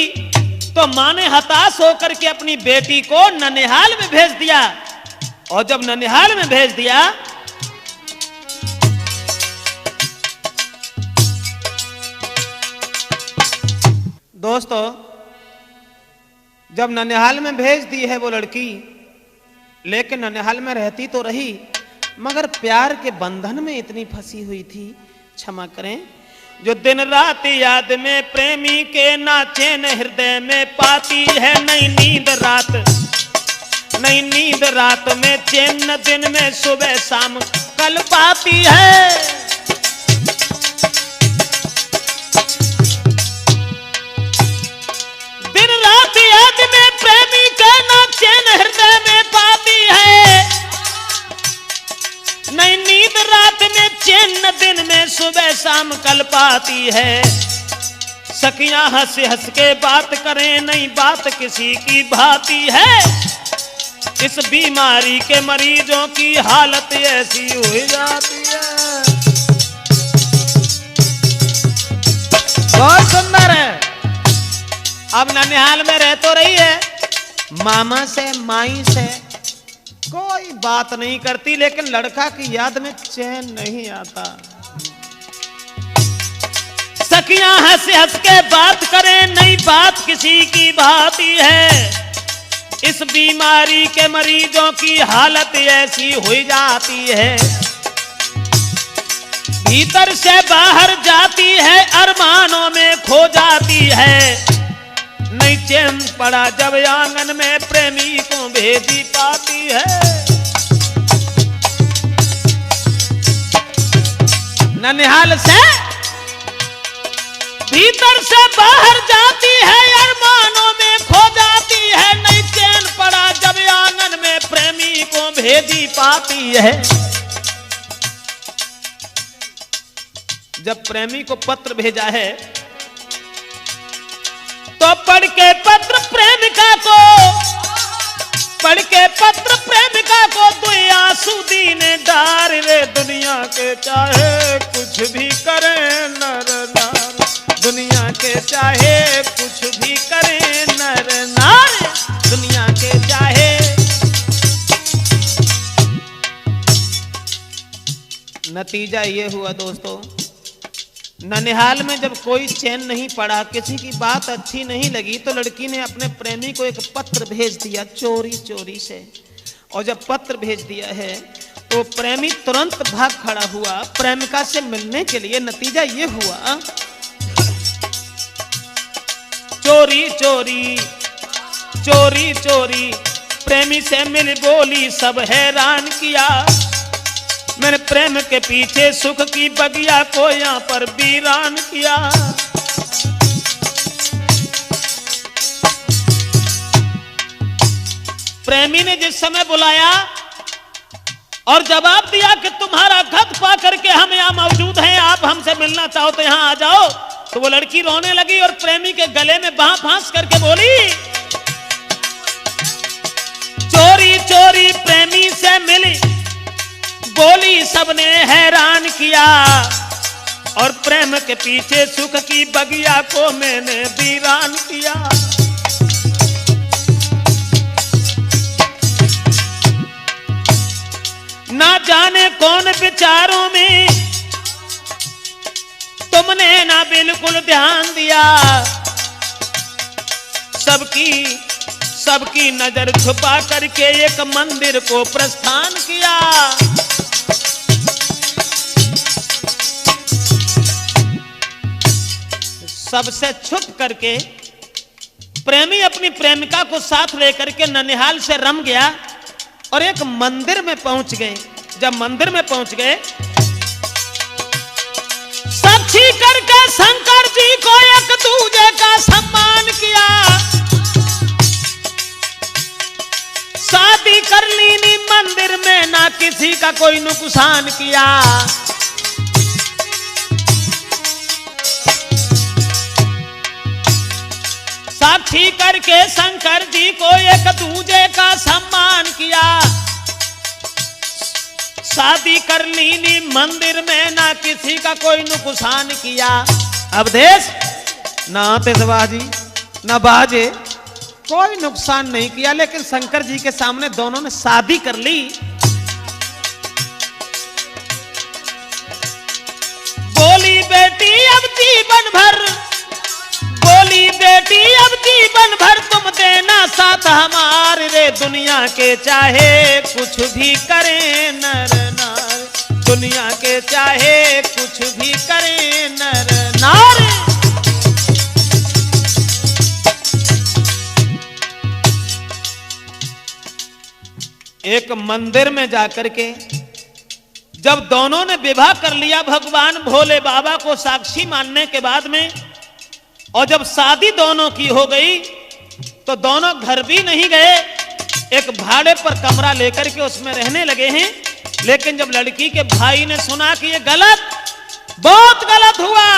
तो मां ने हताश होकर के अपनी बेटी को ननिहाल में भेज दिया। और जब ननिहाल में भेज दिया दोस्तों, जब ननिहाल में भेज दी है वो लड़की, लेकिन ननिहाल में रहती तो रही मगर प्यार के बंधन में इतनी फंसी हुई थी। क्षमा करें, जो दिन रात याद में प्रेमी के नाचे न हृदय में पाती है, नई नींद रात, नई नींद रात में चैन न दिन में सुबह शाम कल पाती है। दिन रात याद में प्रेमी के नाचे न हृदय में पाती है, नई नींद रात में चैन न दिन में सुबह शाम कल पाती है। सखियां हंस हंस के बात करें, नई बात किसी की भाती है। इस बीमारी के मरीजों की हालत ऐसी हो जाती है। बहुत सुंदर है। अब ननिहाल में रह तो रही है, मामा से माई से कोई बात नहीं करती, लेकिन लड़का की याद में चैन नहीं आता। सखियां हंस हंस के बात करें, नई बात किसी की भाती है। इस बीमारी के मरीजों की हालत ऐसी हो जाती है। भीतर से बाहर जाती है, अरमानों में खो जाती है। नहीं चैन पड़ा जब आंगन में प्रेमी को भेजी पाती है। ननिहाल से भीतर से बाहर जाती है, अरमानों में खो जाती है। नहीं चैन पड़ा जब आंगन में प्रेमी को भेजी पाती है। जब प्रेमी को पत्र भेजा है तो पढ़ के पत्र प्रेमिका को, पढ़ के पत्र प्रेमिका को दो आंसू दीने डार रे। दुनिया के चाहे कुछ भी करे नर नार, दुनिया के चाहे कुछ भी करे नर नार, दुनिया के चाहे। नतीजा ये हुआ दोस्तों, ननिहाल में जब कोई चैन नहीं पड़ा, किसी की बात अच्छी नहीं लगी, तो लड़की ने अपने प्रेमी को एक पत्र भेज दिया चोरी चोरी से। और जब पत्र भेज दिया है तो प्रेमी तुरंत भाग खड़ा हुआ प्रेमिका से मिलने के लिए। नतीजा ये हुआ, चोरी चोरी चोरी चोरी प्रेमी से मिल बोली, सब हैरान किया। मैंने प्रेम के पीछे सुख की बगिया को यहाँ पर वीरान किया। प्रेमी ने जिस समय बुलाया और जवाब दिया कि तुम्हारा खत पा करके हम यहाँ मौजूद हैं, आप हमसे मिलना चाहो तो यहाँ आ जाओ, तो वो लड़की रोने लगी और प्रेमी के गले में बांह फांस करके बोली, चोरी चोरी प्रेमी से मिली बोली, सबने हैरान किया। और प्रेम के पीछे सुख की बगिया को मैंने वीरान किया। ना जाने कौन विचारों में तुमने ना बिल्कुल ध्यान दिया। सबकी नजर छुपा करके एक मंदिर को प्रस्थान किया। सबसे छुप करके प्रेमी अपनी प्रेमिका को साथ लेकर के ननिहाल से रम गया और एक मंदिर में पहुंच गए। जब मंदिर में पहुंच गए, साक्षी करके शंकर जी को एक दूजे का सम्मान किया। शादी कर ली मंदिर में, ना किसी का कोई नुकसान किया। साक्षी करके शंकर जी को एक दूजे का सम्मान किया। शादी कर ली मंदिर में, ना किसी का कोई नुकसान किया। अब देश ना आतिशबाजी ना बाजे, कोई नुकसान नहीं किया, लेकिन शंकर जी के सामने दोनों ने शादी कर ली। बोली बेटी अब जीवन भर, बोली बेटी अब जीवन भर तुम देना साथ हमारे रे, दुनिया के चाहे कुछ भी करें नर नारी, दुनिया के चाहे कुछ भी करें नर नारी। एक मंदिर में जाकर के जब दोनों ने विवाह कर लिया भगवान भोले बाबा को साक्षी मानने के बाद में, और जब शादी दोनों की हो गई तो दोनों घर भी नहीं गए, एक भाड़े पर कमरा लेकर के उसमें रहने लगे हैं। लेकिन जब लड़की के भाई ने सुना कि ये गलत, बहुत गलत हुआ,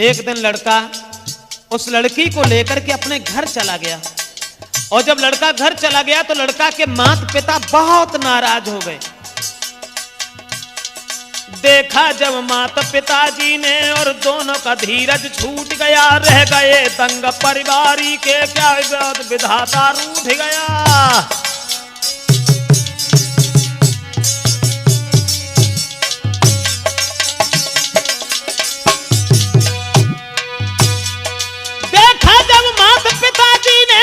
एक दिन लड़का उस लड़की को लेकर के अपने घर चला गया, और जब लड़का घर चला गया तो लड़का के माता पिता बहुत नाराज हो गए। देखा जब माता पिताजी ने और दोनों का धीरज छूट गया, रह गए दंग परिवारी के, क्या विधाता रूठ गया।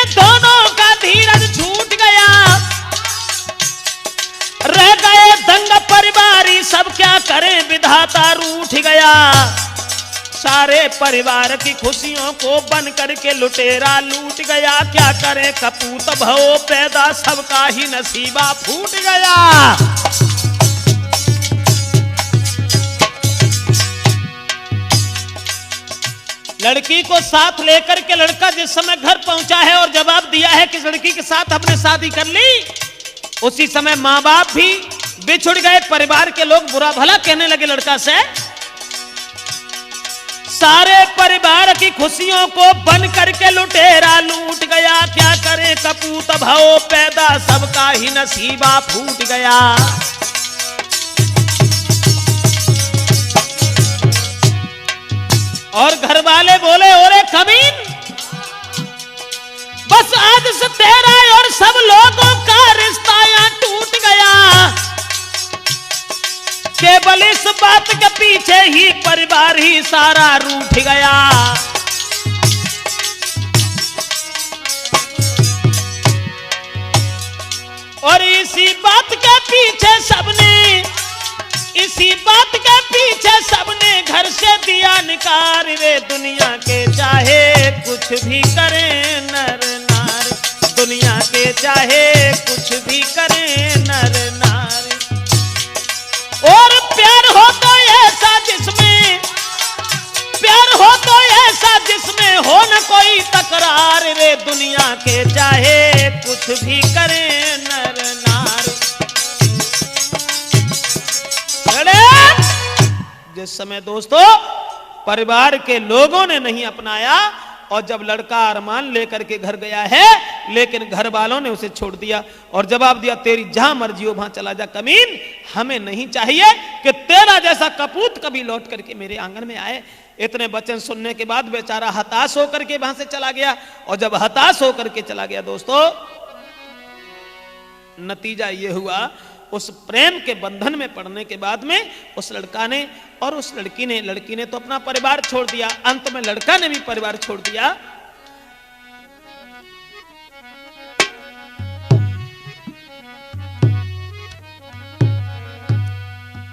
दोनों का धीरज छूट गया, रह गए दंग परिवारी, सब क्या करें विधाता रूठ गया। सारे परिवार की खुशियों को बन करके लुटेरा लूट गया, क्या करे कपूत भव पैदा, सबका ही नसीबा फूट गया। लड़की को साथ लेकर के लड़का जिस समय घर पहुंचा है और जवाब दिया है कि लड़की के साथ हमने शादी कर ली, उसी समय माँ बाप भी बिछुड़ गए, परिवार के लोग बुरा भला कहने लगे लड़का से। सारे परिवार की खुशियों को बन करके लुटेरा लूट गया, क्या करे कपूत भव पैदा, सबका ही नसीबा फूट गया। और घर वाले बोले, ओरे कमीन, बस आज से तेरा और सब लोगों का रिश्ता यहाँ टूट गया, केवल इस बात के पीछे ही परिवार ही सारा रूठ गया। और इसी बात के पीछे सबने, इसी बात के पीछे सबने घर से दिया निकार रे, दुनिया के चाहे कुछ भी करें नर नारी, दुनिया के चाहे कुछ भी करें नर नारी। और प्यार हो तो ऐसा जिसमें, प्यार हो तो ऐसा जिसमें हो न कोई तकरार रे, दुनिया के चाहे कुछ भी करें नर नारी। जिस समय दोस्तों परिवार के लोगों ने नहीं अपनाया, और जब लड़का अरमान लेकर के घर गया है, लेकिन घर वालों ने उसे छोड़ दिया और जवाब दिया, तेरी जहां मर्जी हो वहां चला जा कमीन, हमें नहीं चाहिए कि तेरा जैसा कपूत कभी लौट करके मेरे आंगन में आए। इतने वचन सुनने के बाद बेचारा हताश होकर के वहां से चला गया, और जब हताश होकर के चला गया दोस्तों, नतीजा ये हुआ, उस प्रेम के बंधन में पड़ने के बाद में उस लड़का ने और उस लड़की ने तो अपना परिवार छोड़ दिया, अंत में लड़का ने भी परिवार छोड़ दिया।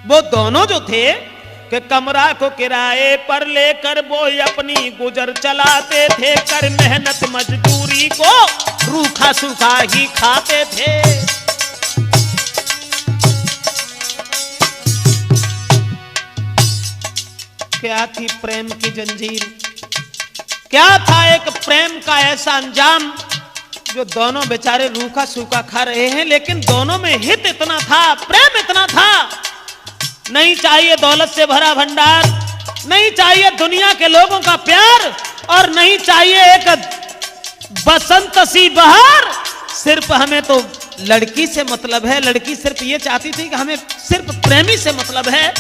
वो दोनों जो थे कि कमरा को किराए पर लेकर वो अपनी गुजर चलाते थे, कर मेहनत मजदूरी को रूखा सूखा ही खाते थे। क्या थी प्रेम की जंजीर, क्या था एक प्रेम का ऐसा अंजाम, जो दोनों बेचारे रूखा सूखा खा रहे हैं, लेकिन दोनों में हित इतना था, प्रेम इतना था। नहीं चाहिए दौलत से भरा भंडार, नहीं चाहिए दुनिया के लोगों का प्यार, और नहीं चाहिए एक बसंत सी बहार, सिर्फ हमें तो लड़की से मतलब है। लड़की सिर्फ ये चाहती थी कि हमें सिर्फ प्रेमी से मतलब है।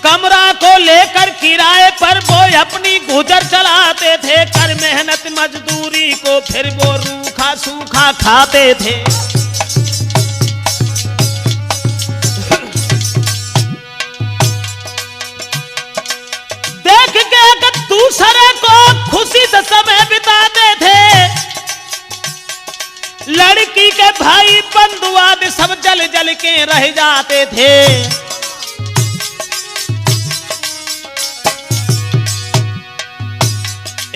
कमरा को लेकर किराए पर वो अपनी गुजर चलाते थे, कर मेहनत मजदूरी को फिर वो रूखा सूखा खाते थे। दूसरे को खुशी से समय बिताते थे। लड़की के भाई बंधु आदि सब जल जल के रह जाते थे।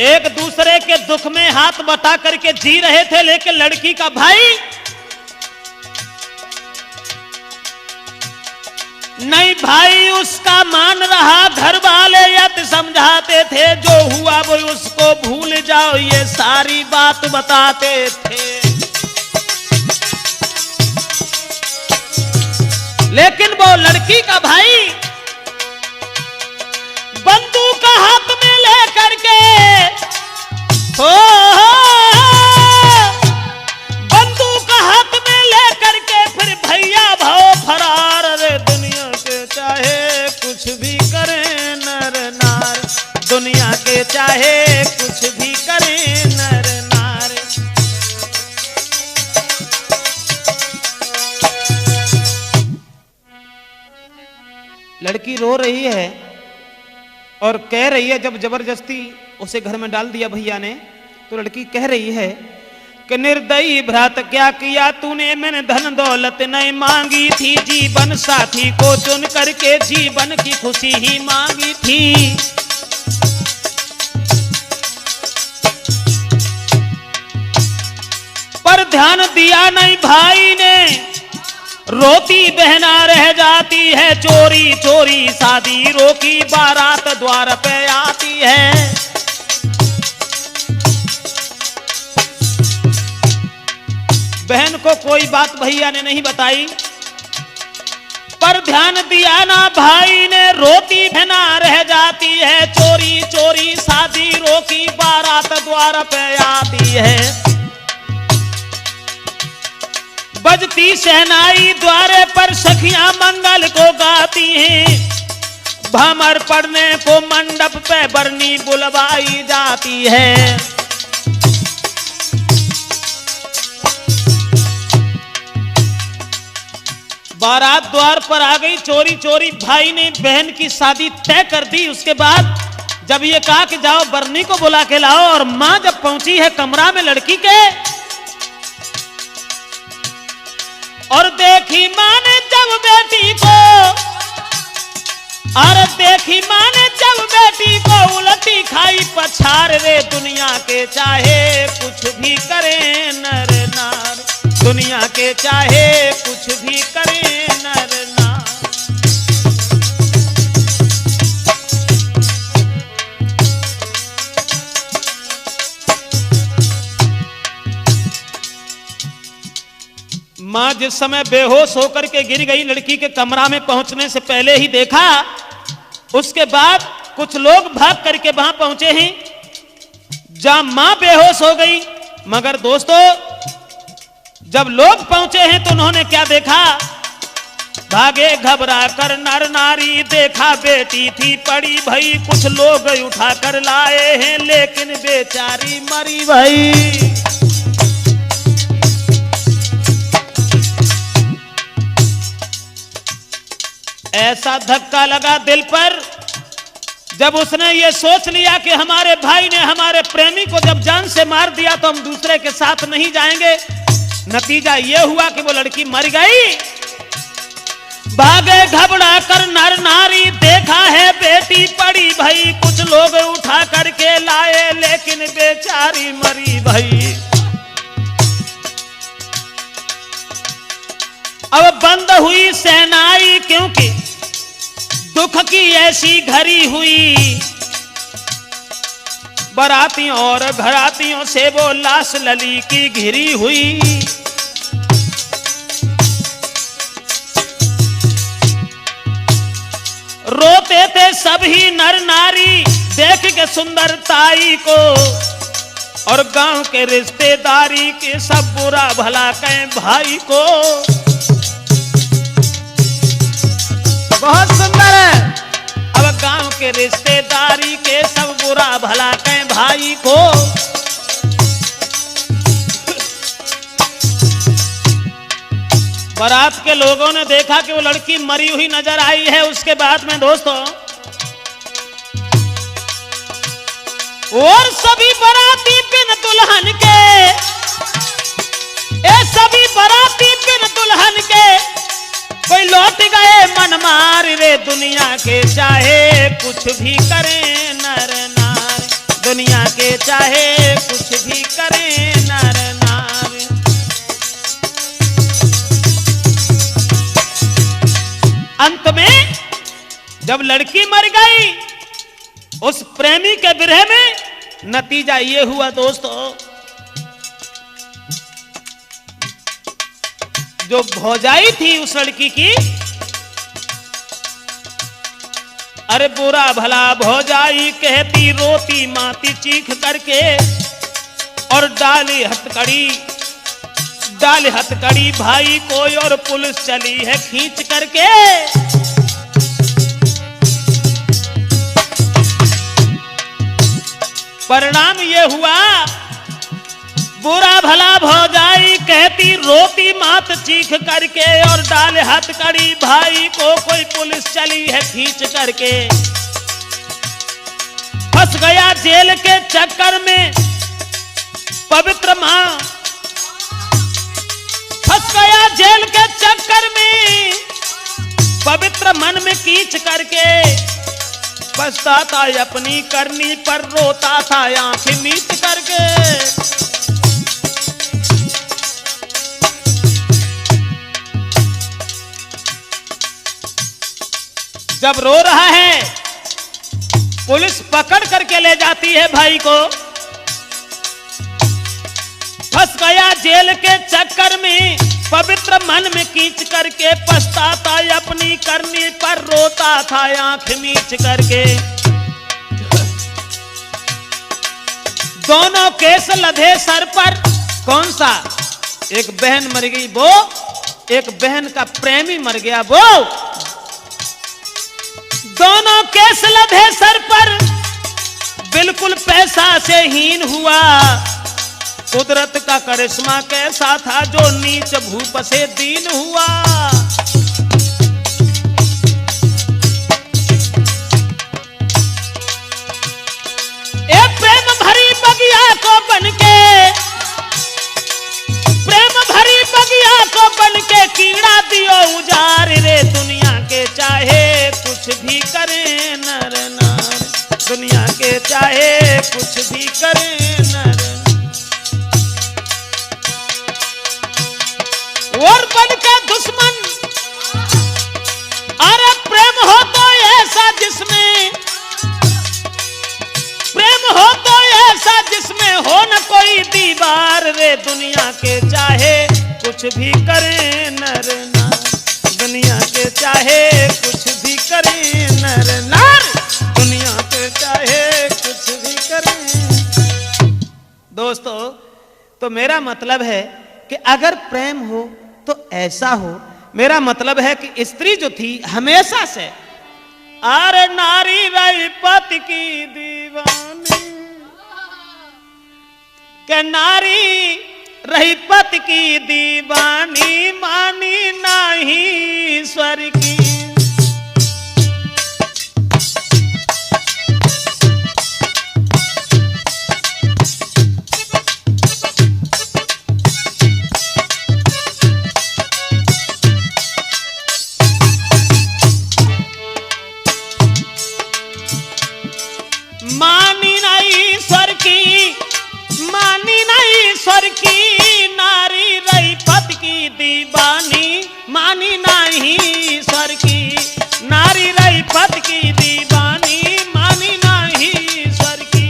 एक दूसरे के दुख में हाथ बटा करके जी रहे थे, लेकिन लड़की का भाई नहीं, भाई उसका मान रहा। घर वाले यत समझाते थे, जो हुआ वो उसको भूल जाओ, ये सारी बात बताते थे। लेकिन वो लड़की का भाई बंदूक हाथ में लेकर के बंदूक हाथ में लेकर के फिर भैया भाव फरार। रे दुनिया के चाहे कुछ भी करे नर नार, दुनिया के चाहे कुछ भी करे नर नार। लड़की रो रही है और कह रही है, जब जबरदस्ती उसे घर में डाल दिया भैया ने, तो लड़की कह रही है कि निर्दयी भ्रात क्या किया तूने, मैंने धन दौलत नहीं मांगी थी, जीवन साथी को चुन करके जीवन की खुशी ही मांगी थी। पर ध्यान दिया नहीं भाई ने, रोती बहना रह जाती है, चोरी चोरी शादी रोकी, बारात द्वार पे आती है। बहन को कोई बात भैया ने नहीं बताई, पर ध्यान दिया ना भाई ने, रोती बहना रह जाती है, चोरी चोरी शादी रोकी, बारात द्वार पे आती है। बजती शहनाई द्वारे पर सखियां मंगल को गाती हैं, भमर पड़ने को मंडप पे बरनी बुलवाई जाती है। बारात द्वार पर आ गई, चोरी चोरी भाई ने बहन की शादी तय कर दी। उसके बाद जब ये कहा कि जाओ बरनी को बुला के लाओ, और मां जब पहुंची है कमरा में लड़की के, और देखी मां ने जब बेटी को, और देखी मां ने जब बेटी को उलटी खाई पछाड़। रे दुनिया के चाहे कुछ भी करे नर नार, दुनिया के चाहे कुछ भी करे नर नार। मां जिस समय बेहोश होकर के गिर गई, लड़की के कमरा में पहुंचने से पहले ही देखा। उसके बाद कुछ लोग भाग करके वहां पहुंचे हैं जहां मां बेहोश हो गई। मगर दोस्तों, जब लोग पहुंचे हैं तो उन्होंने क्या देखा? भागे घबरा कर नर नारी, देखा बेटी थी पड़ी भई, कुछ लोग उठा कर लाए हैं, लेकिन बेचारी मरी भई। ऐसा धक्का लगा दिल पर जब उसने ये सोच लिया कि हमारे भाई ने हमारे प्रेमी को जब जान से मार दिया तो हम दूसरे के साथ नहीं जाएंगे। नतीजा ये हुआ कि वो लड़की मर गई। भागे घबरा कर नर नारी, देखा है बेटी पड़ी भई, कुछ लोग उठा करके लाए, लेकिन बेचारी मरी भई। अब बंद हुई शहनाई, क्योंकि दुख की ऐसी घड़ी हुई। बरातियों और घरातियों से वो लाश लली की घिरी हुई। रोते थे सभी नर नारी देख के सुंदरताई को, और गांव के रिश्तेदारी के सब बुरा भला कहें भाई को। बहुत सुंदर है। अब गांव के रिश्तेदारी के सब बुरा भला कहें भाई को। बारात के लोगों ने देखा कि वो लड़की मरी हुई नजर आई है। उसके बाद में दोस्तों और सभी बाराती बिन दुल्हन के, ए सभी बाराती बिन दुल्हन के, कोई लौट गए मन मार रे। दुनिया के चाहे कुछ भी करें नर नार, दुनिया के चाहे कुछ भी करें नर नार। अंत में जब लड़की मर गई, उस प्रेमी के विरह में नतीजा ये हुआ दोस्तों, जो भौजाई थी उस लड़की की, अरे बुरा भला भौजाई कहती रोती माती चीख करके, और डाली हथकड़ी भाई कोई, और पुलिस चली है खींच करके। परिणाम ये हुआ, बुरा भला भौजाई कहती रोती मात चीख करके, और डाले हथकड़ी भाई को कोई पुलिस चली है खींच करके। फंस गया जेल के चक्कर में पवित्र मां, फंस गया जेल के चक्कर में पवित्र मन में कीच करके। बसता था अपनी करनी पर, रोता था आंखें मीच करके। जब रो रहा है, पुलिस पकड़ करके ले जाती है भाई को। फंस गया जेल के चक्कर में पवित्र मन में कीच करके, पछताता अपनी करनी पर, रोता था आंख मीच करके। दोनों केस लधे सर पर, कौन सा? एक बहन मर गई वो, एक बहन का प्रेमी मर गया वो। दोनों केस लधे सर पर, बिल्कुल पैसा से हीन हुआ। कुदरत का करिश्मा कैसा था जो नीच भूप से दीन हुआ। ए प्रेम भरी बगिया को बनके, प्रेम भरी बगिया को बनके, कीड़ा दियो उजार रे। दुनिया के चाहे कुछ भी करे नर नार, दुनिया के चाहे कुछ भी करे नर। और बन के दुश्मन, अरे प्रेम हो तो ऐसा जिसमें, प्रेम हो तो ऐसा जिसमें हो न कोई दीवार रे। दुनिया के चाहे कुछ भी करे नर नार, दुनिया के चाहे कुछ भी करे नर नार, दुनिया के चाहे कुछ भी करे। दोस्तों, तो मेरा मतलब है कि अगर प्रेम हो तो ऐसा हो। मेरा मतलब है कि स्त्री जो थी हमेशा से, अरे नारी रही पति की दीवानी, के नारी रही पति की दीवानी, मानी नहीं ईश्वर की। मानी नहीं ईश्वर की, मानी नहीं ईश्वर की, नारी रही पति की दीवानी, मानी नहीं ईश्वर की, नारी रही पति की दीवानी, मानी नहीं ईश्वर की।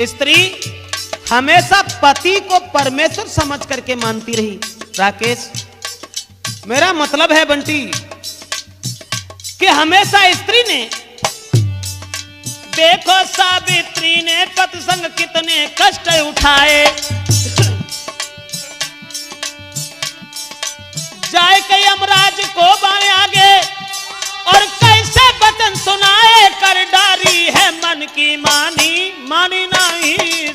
स्त्री हमेशा पति को परमेश्वर समझ करके मानती रही। राकेश, मेरा मतलब है बंटी कि हमेशा स्त्री ने, देखो सावित्री ने पति संग कितने कष्ट उठाए, की मानी मानी नहीं